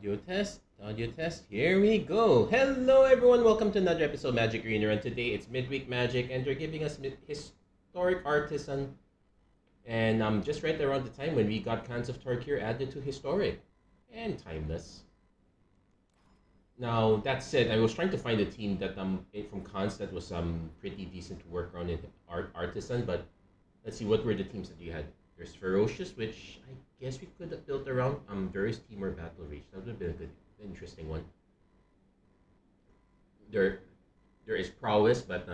Audio test, audio test. Here we go. Hello, everyone. Welcome to another episode of Magic Arena. And today it's Midweek Magic, and they're giving us historic Artisan. And just right around the time when we got Khans of Tarkir added to historic and timeless. Now that said, I was trying to find a team that from Khans that was pretty decent to work around in Artisan, but let's see, what were the teams that you had? There's Ferocious, which I guess we could have built around various team or battle rage. That would have been a good, interesting one. There is Prowess, but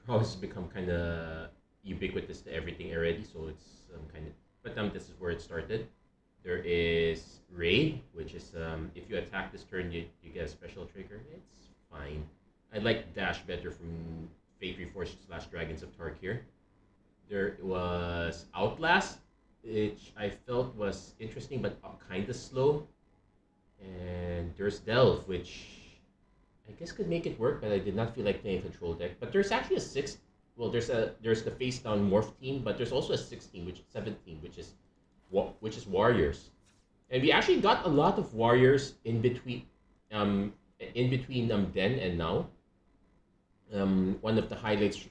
Prowess has become kind of ubiquitous to everything already, so it's kind of. But this is where it started. There is Raid, which is if you attack this turn, you get a special trigger. It's fine. I like Dash better from Fate Reforged / Dragons of Tarkir. There was Outlast, which I felt was interesting but kind of slow. And there's Delve, which I guess could make it work, but I did not feel like playing a control deck. But there's actually a sixth. Well, there's the face down morph team, but there's also a sixth team, seventh team, which is Warriors. And we actually got a lot of Warriors in between then and now. One of the highlights.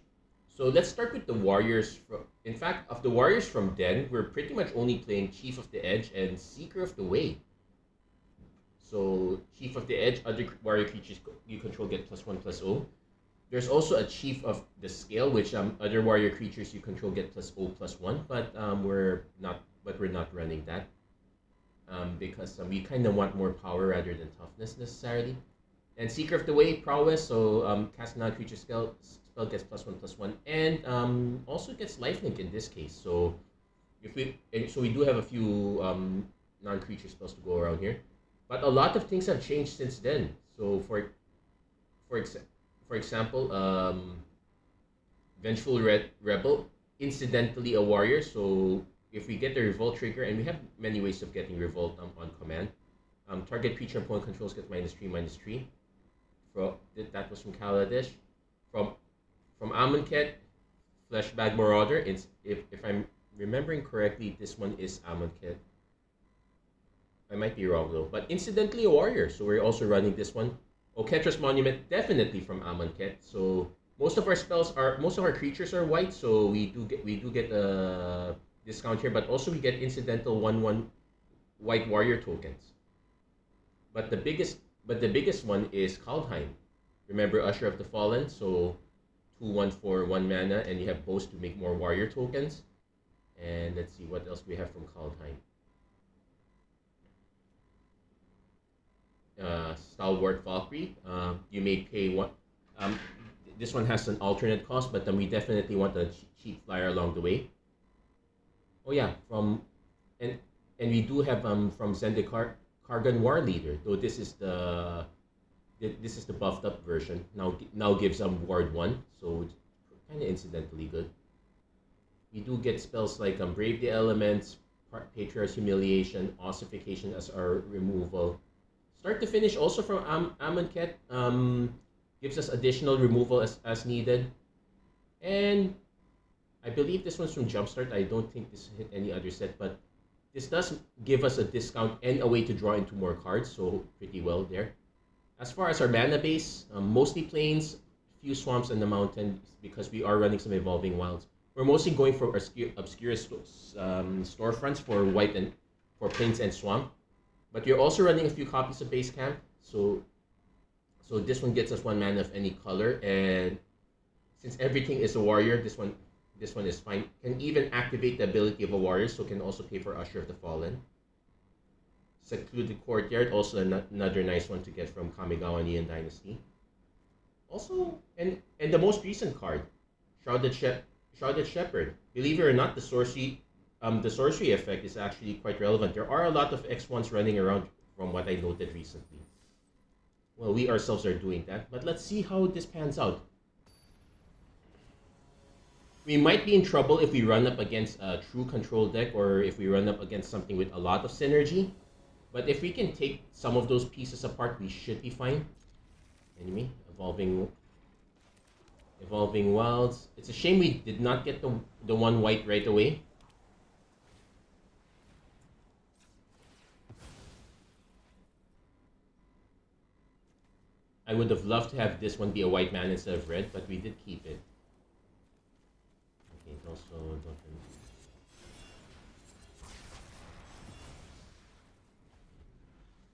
So let's start with the Warriors. In fact, of the Warriors from Den, we're pretty much only playing Chief of the Edge and Seeker of the Way. So Chief of the Edge, other warrior creatures you control get +1/+0. There's also a Chief of the Scale, which other warrior creatures you control get +0/+1. But we're not running that because we kind of want more power rather than toughness necessarily. And Seeker of the Way, Prowess, so cast non-creature spell gets +1/+1, and also gets lifelink in this case. So we do have a few non-creature spells to go around here, but a lot of things have changed since then. So for example, Vengeful Rebel, incidentally a warrior. So if we get the Revolt trigger, and we have many ways of getting Revolt on command, target creature opponent controls gets -3/-3. That was from Kaladesh. From Amonkhet, Fleshbag Marauder. If I'm remembering correctly, this one is Amonkhet. I might be wrong though, but incidentally a warrior, so we're also running this one. Oketra's Monument, definitely from Amonkhet. So most of our creatures are white, so we do get a discount here, but also we get incidental 1/1 white warrior tokens. But the biggest one is Kaldheim. Remember Usher of the Fallen, so 2/1 for 1 mana, and you have both to make more warrior tokens. And let's see what else we have from Kaldheim. Stalwart Valkyrie. You may pay one. This one has an alternate cost, but we definitely want a cheap flyer along the way. Oh yeah, and we do have from Zendikar Kargan War Leader, though this is the buffed up version. Now gives Ward 1, so it's kind of incidentally good. We do get spells like Brave the Elements, Patriarch's Humiliation, Ossification as our removal. Start to finish also from Amonkhet gives us additional removal as needed. And I believe this one's from Jumpstart. I don't think this hit any other set, but this does give us a discount and a way to draw into more cards, so pretty well there. As far as our mana base, mostly plains, few swamps, and the mountain, because we are running some evolving wilds. We're mostly going for obscure storefronts for white and for plains and swamp, but we're also running a few copies of base camp. So this one gets us 1 mana of any color, and since everything is a warrior, this one is fine. Can even activate the ability of a warrior, so can also pay for Usher of the Fallen. Secluded Courtyard, also another nice one to get from Kamigawa Neon Dynasty. Also, and the most recent card, Shrouded Shepherd. Believe it or not, the sorcery effect is actually quite relevant. There are a lot of X1s running around from what I noted recently. Well, we ourselves are doing that, but let's see how this pans out. We might be in trouble if we run up against a true control deck, or if we run up against something with a lot of synergy. But if we can take some of those pieces apart, we should be fine. Anyway, Evolving Wilds. It's a shame we did not get the one white right away. I would have loved to have this one be a white mana instead of red, but we did keep it. Okay, also don't.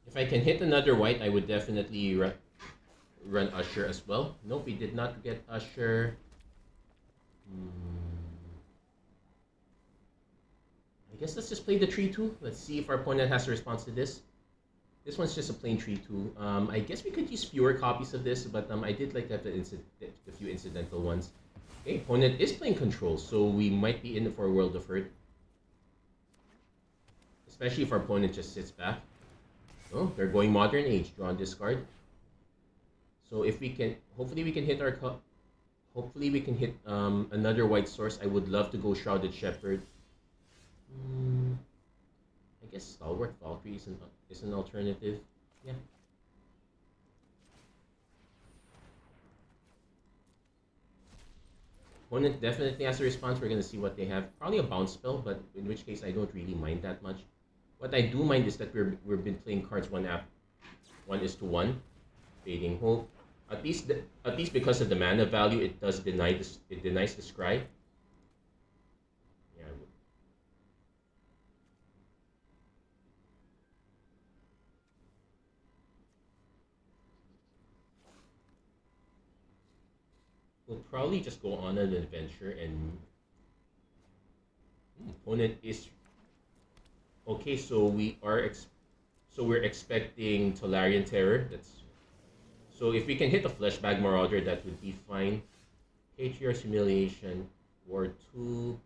If I can hit another white, I would definitely run Usher as well. Nope, we did not get Usher. I guess let's just play the 3-2. Let's see if our opponent has a response to this. This one's just a plain 3-2. I guess we could use fewer copies of this, but I did like to have the few incidental ones. Okay, opponent is playing control, so we might be in for a world of hurt. Especially if our opponent just sits back. Oh, they're going Modern Age. Draw and discard. So if we can, hopefully we can hit our hopefully we can hit another white source. I would love to go Shrouded Shepherd. I guess Stalwart Valkyrie is an alternative. Yeah. Opponent definitely has a response. We're gonna see what they have. Probably a bounce spell, but in which case I don't really mind that much. What I do mind is that we've been playing cards 1:1, Fading Hope. At least because of the mana value, it does deny this. It denies the scry. Yeah. We'll probably just go on an adventure and opponent is okay. So we're expecting Tolarian Terror. So if we can hit the Fleshbag Marauder, that would be fine. Patriarch's Humiliation, Ward 2.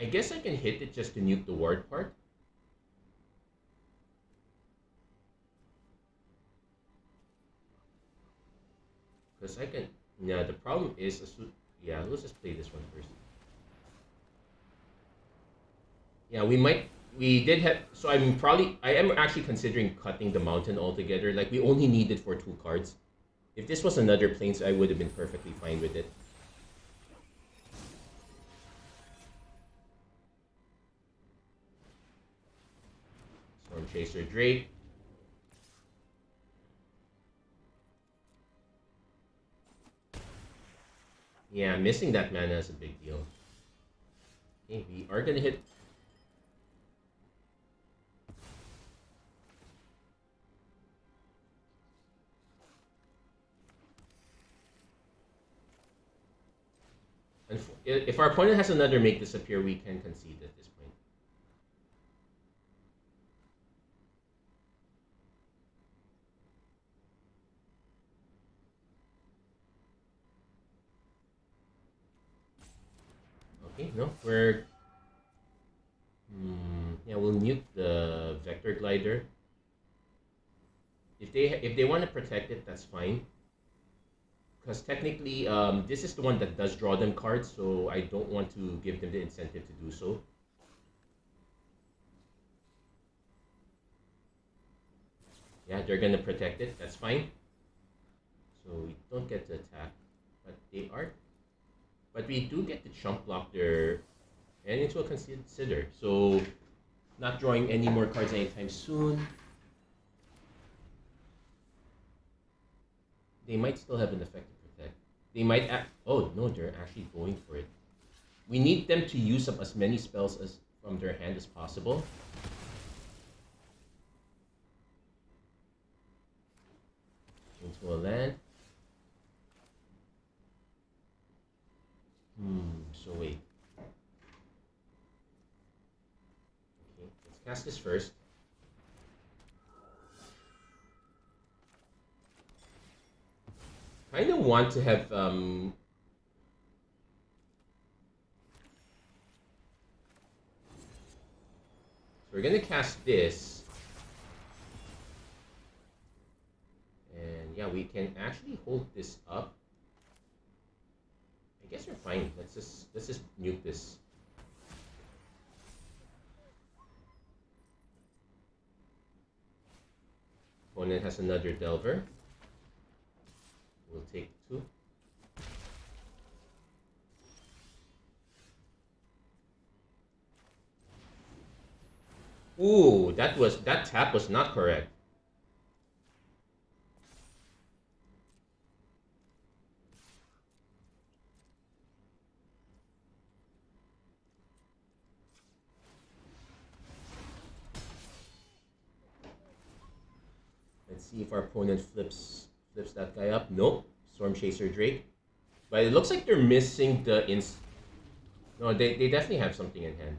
I guess I can hit it just to nuke the ward part. Because I can... Yeah, the problem is... Yeah, let's just play this one first. Yeah, we did have... So I am actually considering cutting the mountain altogether. Like, we only need it for 2 cards. If this was another Plains, I would have been perfectly fine with it. Storm Chaser Drake. Yeah, missing that mana is a big deal. Okay, we are gonna hit... If our opponent has another Make Disappear, we can concede at this point. Okay, no, we're... yeah, we'll mute the Vector Glider. If they want to protect it, that's fine. Because technically, this is the one that does draw them cards, so I don't want to give them the incentive to do so. Yeah, they're gonna protect it, that's fine. So we don't get to attack, but we do get to chump block their and will consider. So not drawing any more cards anytime soon. They might still have an effect to protect. They might oh no, they're actually going for it. We need them to use up as many spells as from their hand as possible. Into a land. So wait. Okay, let's cast this first. I don't want to have so we're gonna cast this, and yeah, we can actually hold this up. I guess we're fine. Let's just nuke this. Opponent has another Delver. We'll take 2. Ooh, that tap was not correct. Let's see if our opponent flips that guy up. Nope. Storm Chaser Drake. But it looks like they're missing the No, they definitely have something in hand.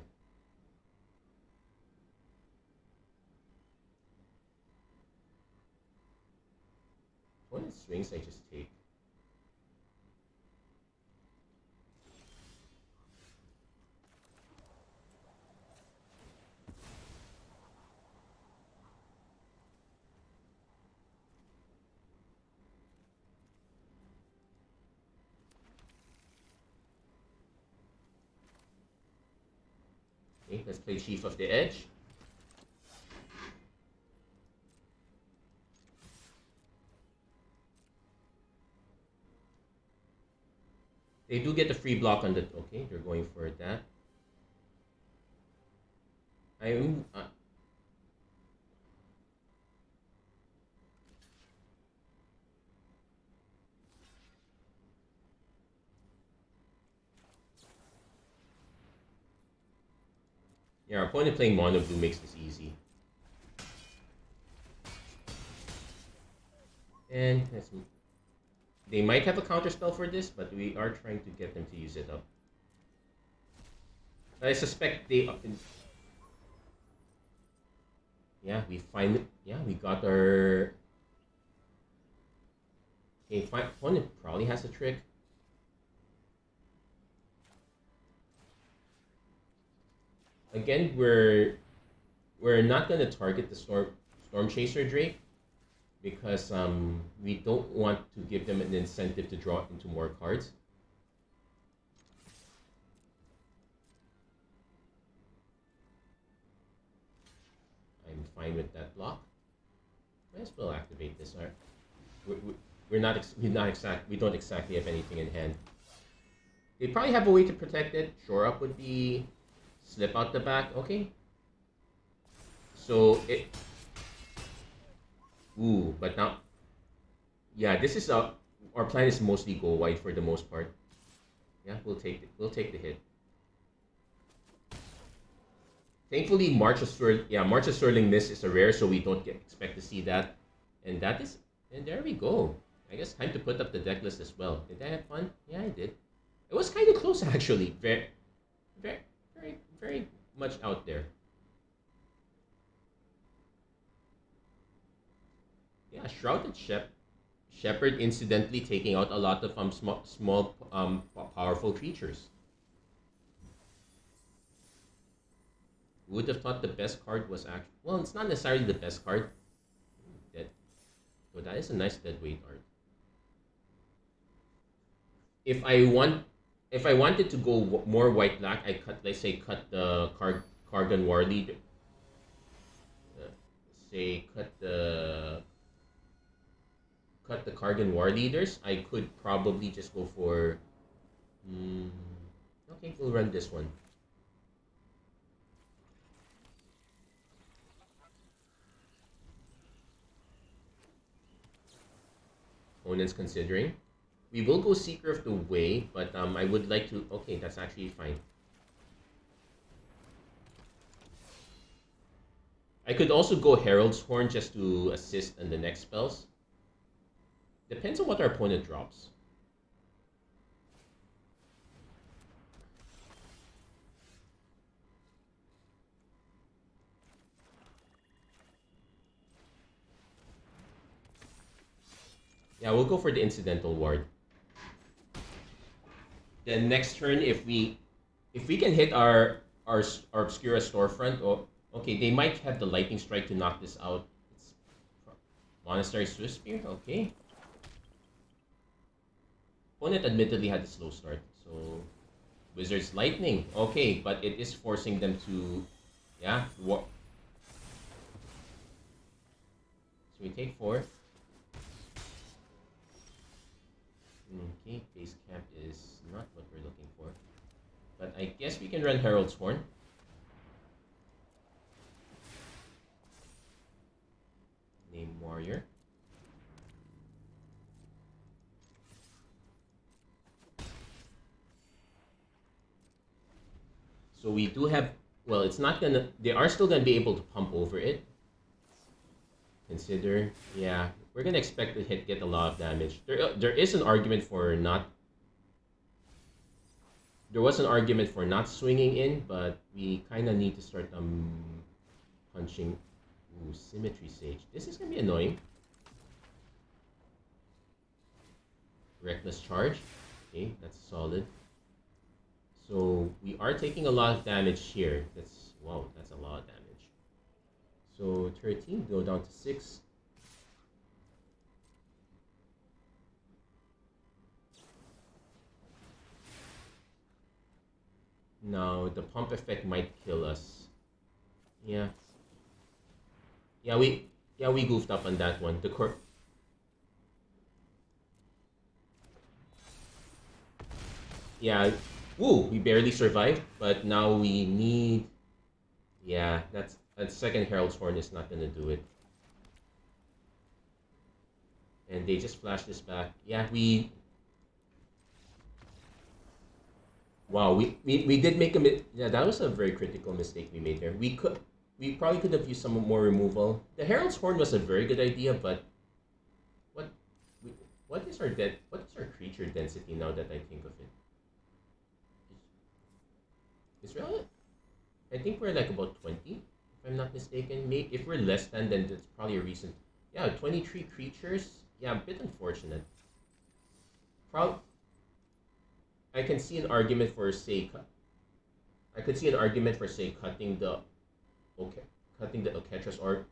Opponent swings, I just take. Okay, let's play Chief of the Edge. They do get the free block on the... Okay, they're going for that. I'm... yeah, our opponent playing mono blue makes this easy. And let's move. They might have a counter spell for this, but we are trying to get them to use it up. I suspect they... yeah, we find... yeah, we got our... okay, opponent probably has a trick. Again, we're not going to target the Storm Chaser Drake because we don't want to give them an incentive to draw into more cards. I'm fine with that block. Might as well activate this. We don't exactly have anything in hand. They probably have a way to protect it. Shore up would be slip out the back. Okay. So it... ooh, but now... yeah, this is our plan is mostly go wide for the most part. Yeah, we'll take the hit. Thankfully, March of Swirling Mist is a rare, so we don't expect to see that. And there we go. I guess time to put up the deck list as well. Did I have fun? Yeah, I did. It was kind of close actually. Very much out there. Yeah, Shrouded Shepherd incidentally taking out a lot of small powerful creatures. Who would have thought the best card was actually... well, it's not necessarily the best card. So that is a nice deadweight art. If I wanted to go more white black, I cut the Kargan War Leader. Cut the Kargan War Leaders. I could probably just go for... okay, we'll run this one. Opponent's considering. We will go Seeker of the Way, but I would like to... okay, that's actually fine. I could also go Herald's Horn just to assist in the next spells. Depends on what our opponent drops. Yeah, we'll go for the Incidental Ward. Then next turn, if we can hit our Obscura Storefront, okay, they might have the Lightning Strike to knock this out. It's Monastery Swift Spear, okay. Opponent admittedly had a slow start, so Wizard's Lightning, okay, but it is forcing them to, yeah. So we take 4. Okay, base camp is not what we're looking for, but I guess we can run Herald's Horn. Name Warrior. So we do have, well, it's not gonna, they are still gonna be able to pump over it. Consider, yeah, we're gonna expect the hit get a lot of damage. There is an argument for not. There was an argument for not swinging in, but we kind of need to start punching. Ooh, symmetry sage. This is gonna be annoying. Reckless charge. Okay, that's solid. So we are taking a lot of damage here. That's wow, that's a lot of damage. So 13 go down to 6. Now the pump effect might kill us. Yeah. Yeah, we goofed up on that one. Yeah, woo, we barely survived, but now we need. Yeah, that second Herald's Horn is not gonna do it. And they just flash this back. Yeah, we. Wow, we did make yeah, that was a very critical mistake we made there. We probably could have used some more removal. The Herald's Horn was a very good idea, but what what is our creature density now that I think of it? Israel, I think we're like about 20, if I'm not mistaken. Maybe if we're less than, then that's probably a reason. Yeah, 23 creatures. Yeah, a bit unfortunate. Prob I can see an argument for say I could see an argument for say okay cutting the Oketras, or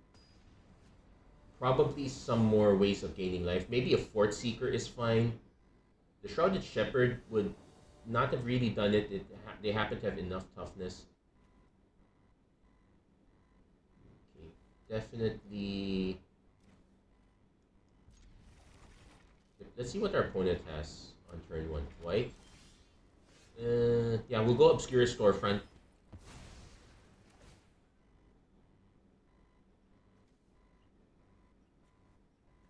probably some more ways of gaining life. Maybe a Fort Seeker is fine. The Shrouded Shepherd would not have really done it. They happen to have enough toughness. Okay, definitely. Let's see what our opponent has on turn 1. White. Yeah, we'll go Obscure Storefront.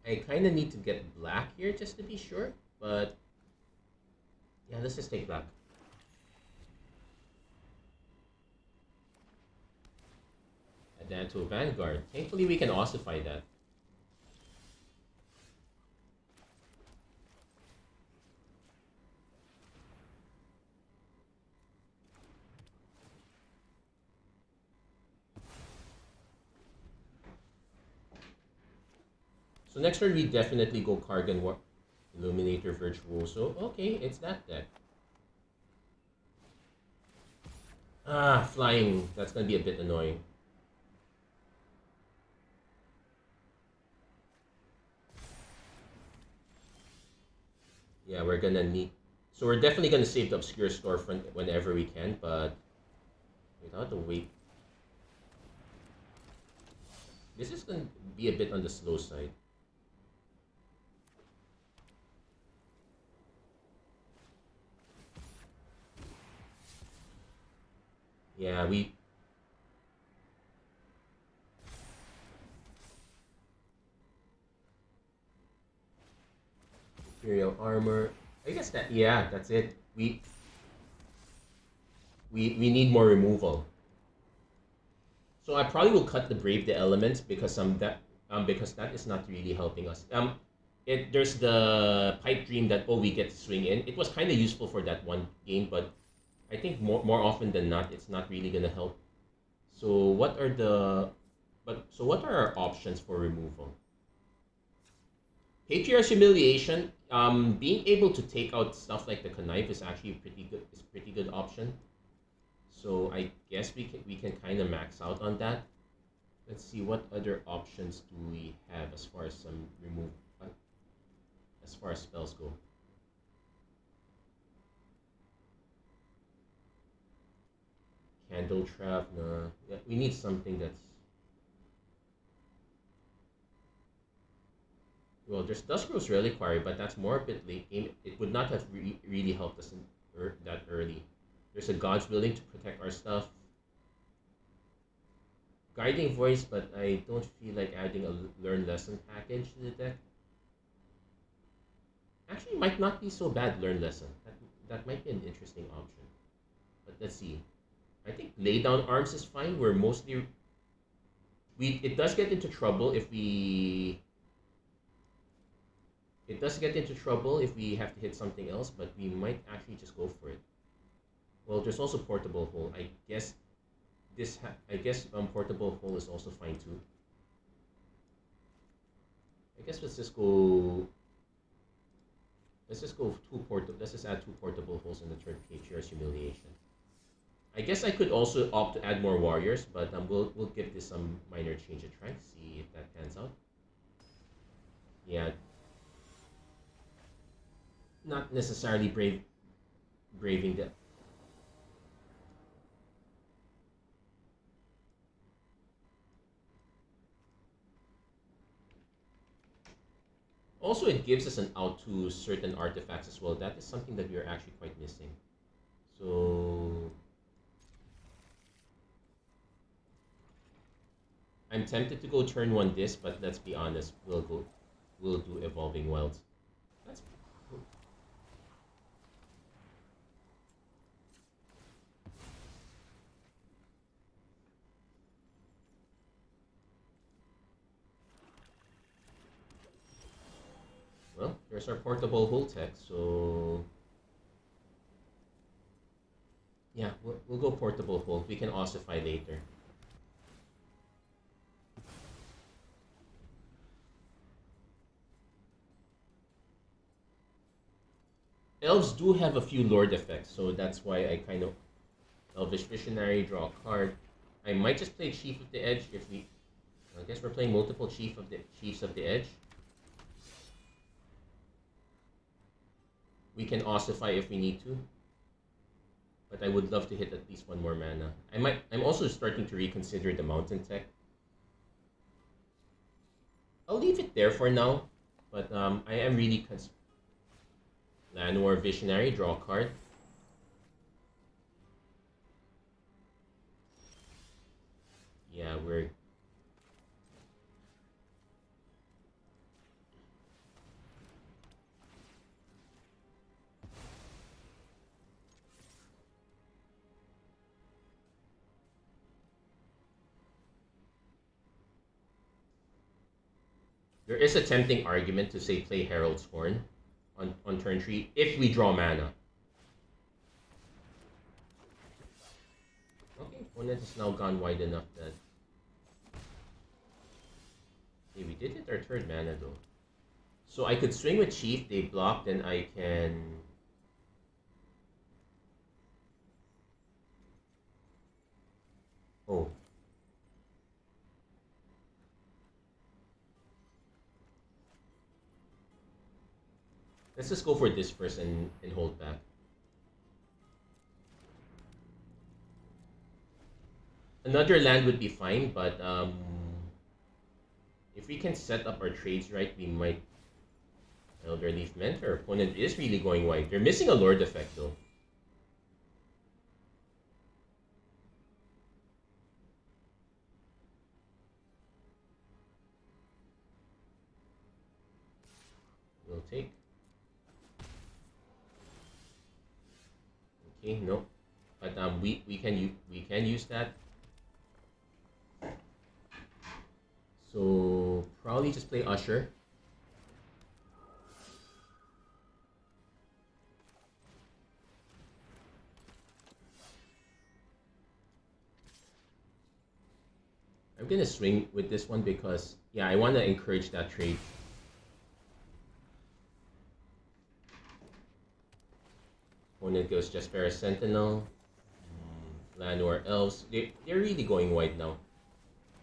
I kind of need to get black here just to be sure, but yeah, let's just take black. Add that to a Vanguard. Thankfully, we can ossify that. So next turn, we definitely go Kargan Illuminator Virtuoso. Okay, it's that deck. Ah, flying. That's gonna be a bit annoying. Yeah, we're gonna need. So we're definitely gonna save the Obscure Storefront whenever we can, but without the wait. This is gonna be a bit on the slow side. Yeah, we. Imperial Armor. I guess that, yeah, that's it. We need more removal. So I probably will cut the Brave the Elements because that is not really helping us. There's the Pipe Dream that we get to swing in. It was kind of useful for that one game, but I think more often than not, it's not really gonna help. So what are our options for removal? Patriarch's Humiliation. Being able to take out stuff like the Connive is actually pretty good option. So I guess we can kind of max out on that. Let's see what other options do we have as far as some as far as spells go. Candle Trap, nah. Yeah, we need something that's. Well, there's Duskgrow's Reliquary, but that's more a bit late game. It would not have really helped us that early. There's a God's Willing to protect our stuff. Guiding Voice, but I don't feel like adding a Learn Lesson package to the deck. Actually, might not be so bad, Learn Lesson. That might be an interesting option. But let's see. I think Lay Down Arms is fine. We're mostly it does get into trouble if we have to hit something else, but we might actually just go for it. Well, there's also portable hole. I guess portable hole is also fine too. I guess let's just go. Let's just go Let's just add two portable holes in the turn. Patriarch's Humiliation. I guess I could also opt to add more warriors, but we'll give this some minor change a try. See if that pans out. Yeah. Not necessarily braving the. Also, it gives us an out to certain artifacts as well. That is something that we are actually quite missing. So I'm tempted to go turn one this, but let's be honest, we'll do Evolving Wilds. That's well, there's our portable hull tech, so yeah, we'll go portable hull. We can ossify later. Elves do have a few lord effects, so that's why I kind of Elvish Visionary, draw a card. I might just play Chief of the Edge if we. I guess we're playing multiple Chiefs of the Edge. We can ossify if we need to, but I would love to hit at least one more mana. I'm also starting to reconsider the Mountain Tech. I'll leave it there for now, but I am really Llanowar Visionary, draw a card. Yeah, we're. There is a tempting argument to say play Herald's Horn on turn 3 if we draw mana. Okay, opponent has now gone wide enough that. Okay, we did hit our third mana though. So I could swing with Chief, they block, then I can. Oh. Let's just go for this first and hold back. Another land would be fine, but if we can set up our trades right, we might. Elderleaf Mentor. Opponent is really going wide. They're missing a Lord effect though. We'll take. Okay, no, but we can use that. So probably just play Usher. I'm gonna swing with this one because yeah, I want to encourage that trade. Opponent goes Jaspera Sentinel, Llanowar Elves. They're really going wide now.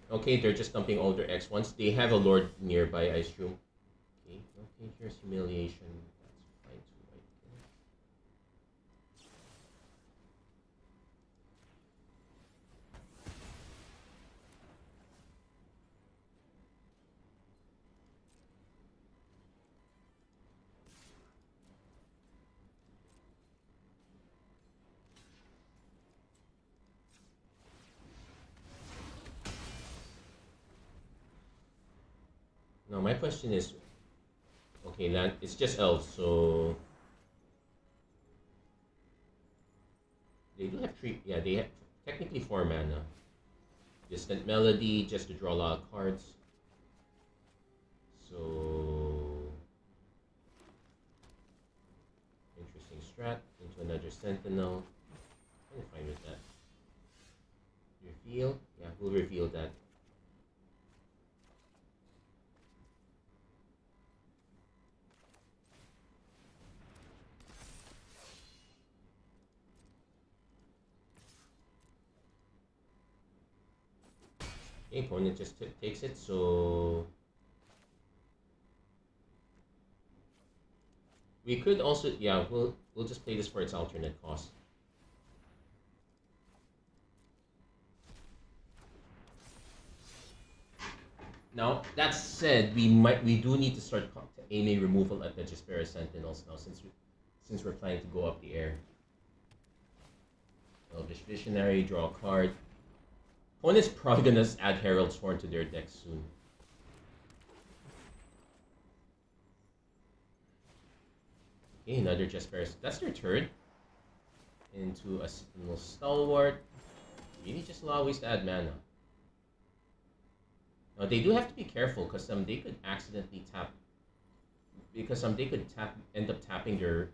Okay, they're just dumping all their X1s. They have a Lord nearby, I assume. Okay, okay, here's Humiliation. That's fine too, right? Now my question is, okay, land. It's just elves, so they do have three. Yeah, they have technically 4 mana. Distant Melody, just to draw a lot of cards. So interesting strat into another Sentinel. I'm fine with that. Reveal? Yeah, we'll reveal that. Okay, opponent just takes it, so we could also, yeah, we'll just play this for its alternate cost. Now that said, we do need to start aiming removal at the Jespera Sentinels now, since we're planning to go up the air. Elvish Visionary, draw a card. Opponent's probably gonna add Herald's Horn to their deck soon. Okay, another Jespera. That's their turn. Into a Sentinel Stalwart. Really just a lot of ways to add mana. Now they do have to be careful because they could accidentally tap. Because they could end up tapping their.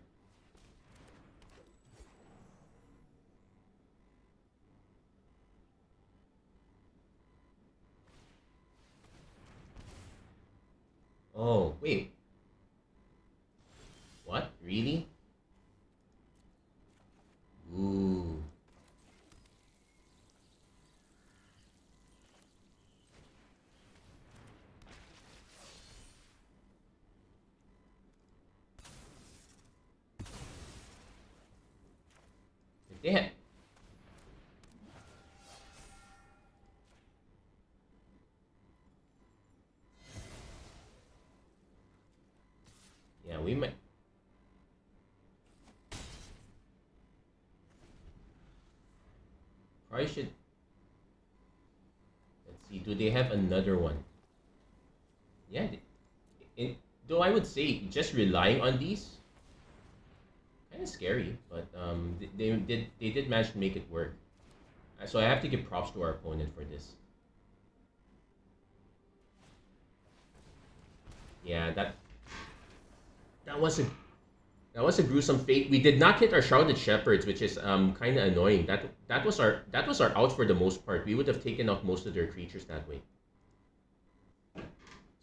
Oh wait. What? Really? Ooh. If they had. Yeah, we might. Probably should. Let's see. Do they have another one? Yeah. Though I would say just relying on these, kind of scary. But they did manage to make it work. So I have to give props to our opponent for this. Yeah, that was a gruesome fate. We did not hit our Shrouded Shepherds, which is kind of annoying. That was our out for the most part. We would have taken out most of their creatures that way.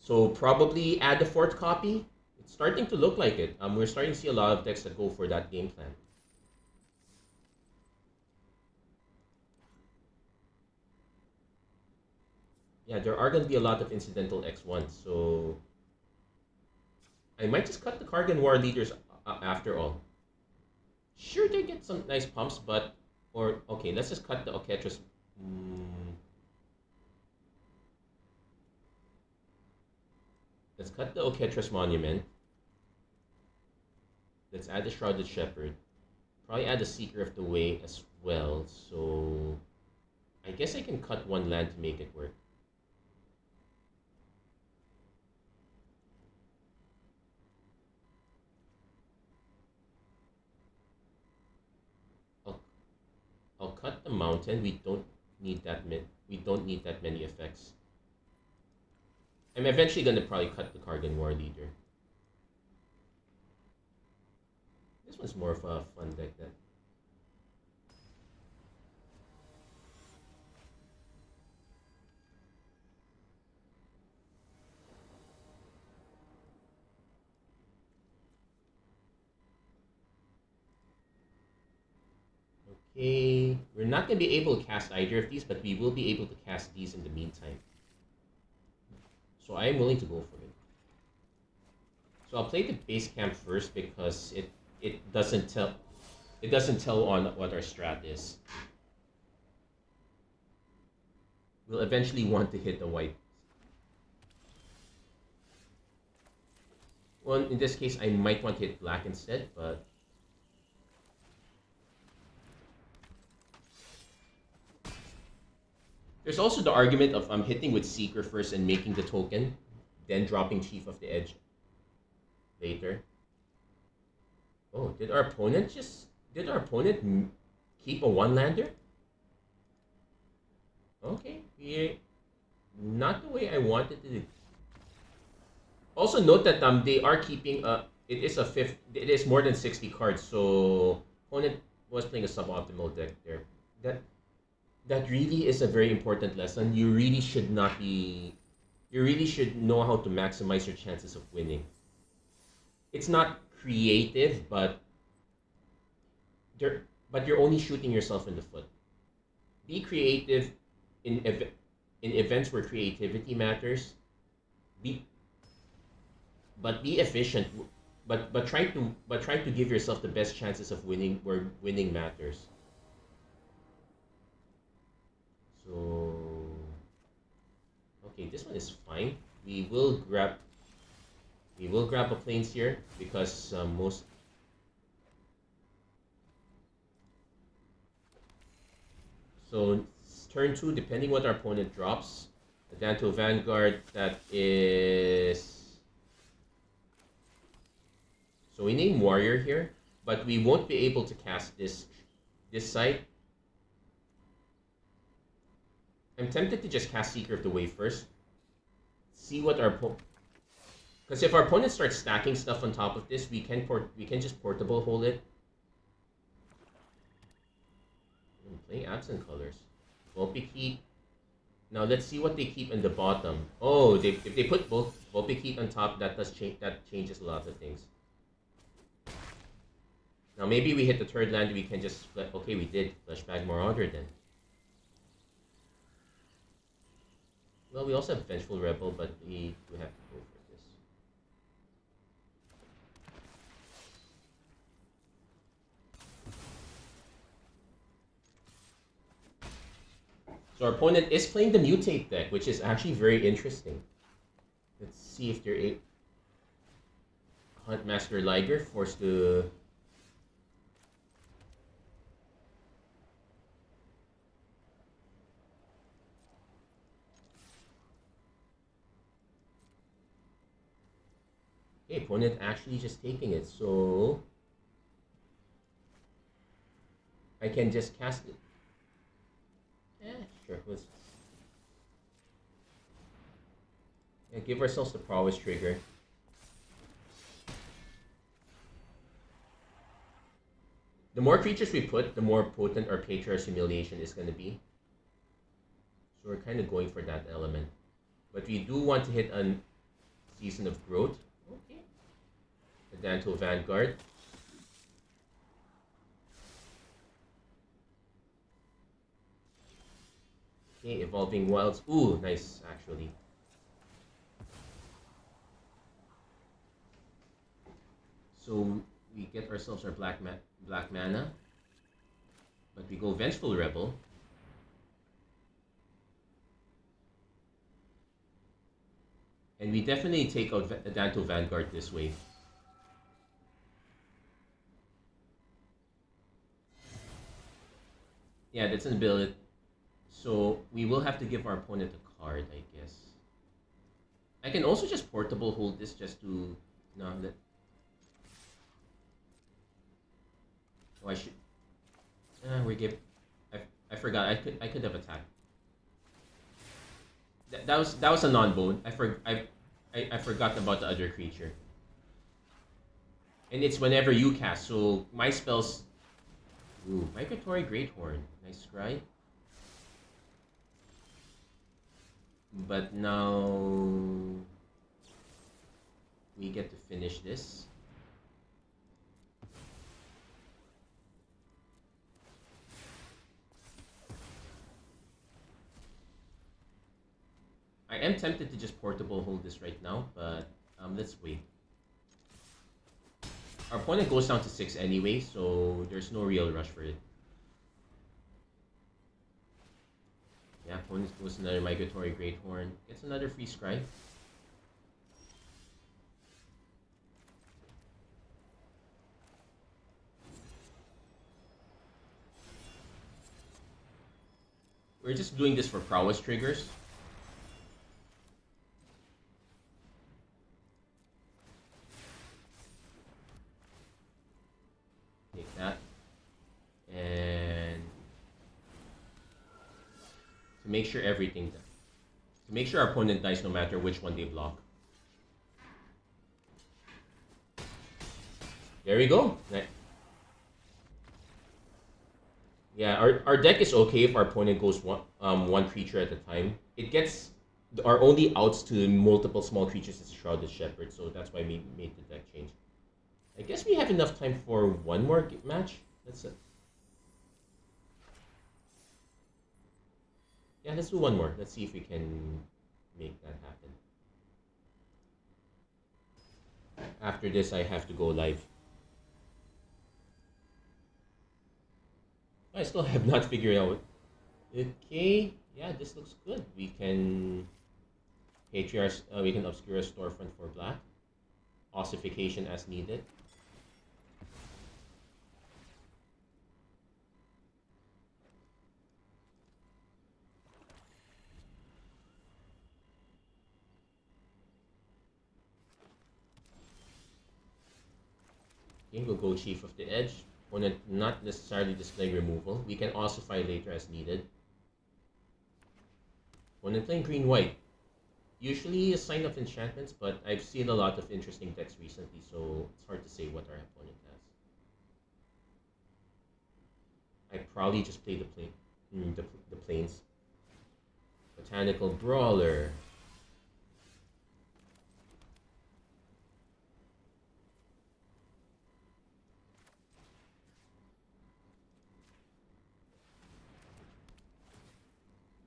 So probably add the fourth copy. It's starting to look like it. We're starting to see a lot of decks that go for that game plan. Yeah, there are going to be a lot of incidental X1s, so I might just cut the Kargan War Leaders after all. Sure, they get some nice pumps, but okay, let's just cut the Oketras. Let's cut the Oketras Monument. Let's add the Shrouded Shepherd. Probably add the Seeker of the Way as well. So I guess I can cut one land to make it work. I'll cut the mountain. We don't need that many effects. I'm eventually gonna probably cut the Kargan War Leader. This one's more of a fun deck then. Okay, we're not going to be able to cast either of these, but we will be able to cast these in the meantime. So I am willing to go for it. So I'll play the base camp first because it doesn't tell on what our strat is. We'll eventually want to hit the white. Well, in this case, I might want to hit black instead, but there's also the argument of hitting with Seeker first and making the token, then dropping Chief of the Edge later. Oh, did our opponent keep a one-lander? Okay, yeah, not the way I wanted to. Also note that they are keeping it is a fifth. It is more than 60 cards, so opponent was playing a suboptimal deck there. That that really is a very important lesson. You really should not be. You really should know how to maximize your chances of winning. It's not creative, there, but you're only shooting yourself in the foot. Be creative in in events where creativity matters. Be but be efficient. But try to give yourself the best chances of winning where winning matters. So okay, this one is fine. We will grab a planes here because most so turn two, depending what our opponent drops. Down to Vanguard, that is. So we name Warrior here, but we won't be able to cast this site. I'm tempted to just cast Seeker of the Wave first. See what our because if our opponent starts stacking stuff on top of this, we can just portable hold it. I'm playing Absent Colors. Volpic Heat. Now let's see what they keep in the bottom. Oh, if they put both Volpic Heat on top, that changes a lot of things. Now maybe we hit the third land, we can just okay, we did Fleshbag Marauder then. Well, we also have Vengeful Rebel, but we have to go for this. So our opponent is playing the Mutate deck, which is actually very interesting. Let's see if they're a Huntmaster Liger forced to. Okay, opponent actually just taking it, so I can just cast it. Sure. Let's give ourselves the prowess trigger. The more creatures we put, the more potent our Patriarch's Humiliation is going to be. So we're kind of going for that element. But we do want to hit a Season of Growth. Okay. Adanto Vanguard. Okay, Evolving Wilds. Ooh, nice, actually. So we get ourselves our black mana. But we go Vengeful Rebel. And we definitely take out Adanto Vanguard this way. Yeah, that's an ability. So we will have to give our opponent a card, I guess. I can also just portable hold this just to let. Oh, I should. We give. I forgot. I could have attacked. That was a non-bone. I forgot about the other creature. And it's whenever you cast. So my spells. Ooh, Migratory Greathorn. Nice scry. But now we get to finish this. I am tempted to just portable hold this right now, but let's wait. Our opponent goes down to 6 anyway, so there's no real rush for it. Yeah, opponent goes another Migratory Greathorn. Gets another free scry. We're just doing this for prowess triggers. Take that. And to make sure everything to make sure our opponent dies no matter which one they block. There we go. Yeah, our deck is okay if our opponent goes one creature at a time. It gets our only outs to multiple small creatures is Shrouded Shepherd, so that's why we made the deck change. I guess we have enough time for one more match. That's it. Yeah, let's do one more. Let's see if we can make that happen. After this, I have to go live. I still have not figured out. Okay, yeah, this looks good. We can we can obscure a storefront for black. Ossification as needed. Okay, we'll go Chief of the Edge. Opponent not necessarily displaying removal. We can ossify later as needed. Opponent playing green-white. Usually a sign of enchantments, but I've seen a lot of interesting decks recently, so it's hard to say what our opponent has. I probably just play the planes. Botanical Brawler.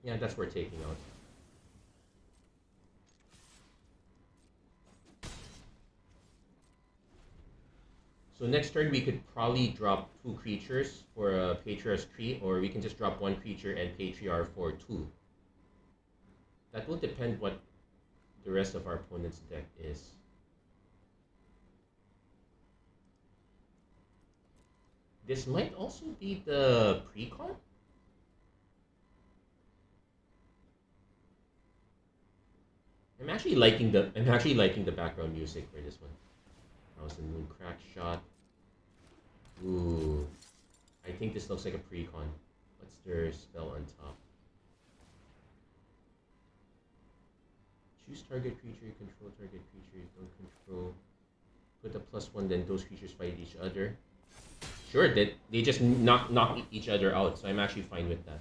Yeah, that's worth taking out. So next turn we could probably drop 2 creatures for a Patriarch's Tree, or we can just drop 1 creature and Patriarch for 2. That will depend what the rest of our opponent's deck is. This might also be the pre-con? I'm actually liking the background music for this one. Thousand Moon Crack Shot. Ooh. I think this looks like a pre-con. What's their spell on top? Choose target creature you control, target creature you don't control. Put a +1, then those creatures fight each other. Sure, they just knock each other out, so I'm actually fine with that.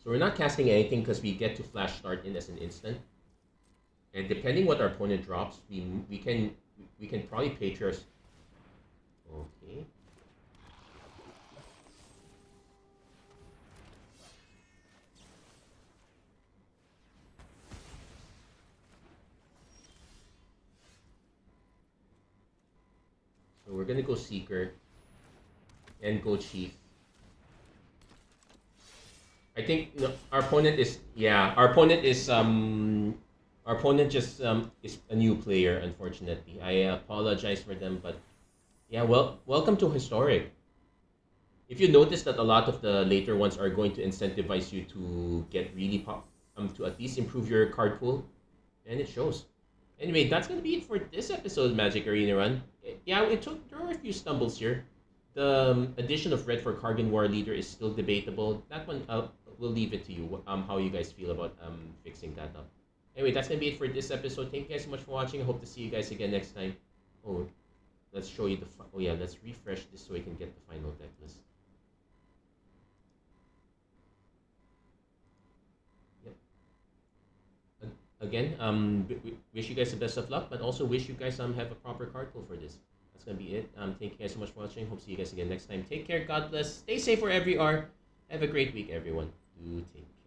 So we're not casting anything because we get to flash start in as an instant. And depending what our opponent drops, we can probably Patriarch. Okay. So we're gonna go Seeker and go Chief. I think our opponent is our opponent just is a new player, unfortunately. I apologize for them, but yeah, welcome to Historic. If you notice that a lot of the later ones are going to incentivize you to get really to at least improve your card pool, and it shows. Anyway, that's gonna be it for this episode of Magic Arena Run. Yeah, there were a few stumbles here. The addition of red for Kargan War Leader is still debatable. That one, we'll leave it to you. How you guys feel about fixing that up. Anyway, that's gonna be it for this episode. Thank you guys so much for watching. I hope to see you guys again next time. Oh, let's show you let's refresh this so we can get the final deck list. Yep. Again, wish you guys the best of luck, but also wish you guys have a proper card pool for this. That's gonna be it. Thank you guys so much for watching. Hope to see you guys again next time. Take care. God bless. Stay safe wherever you are. Have a great week, everyone. Do take care.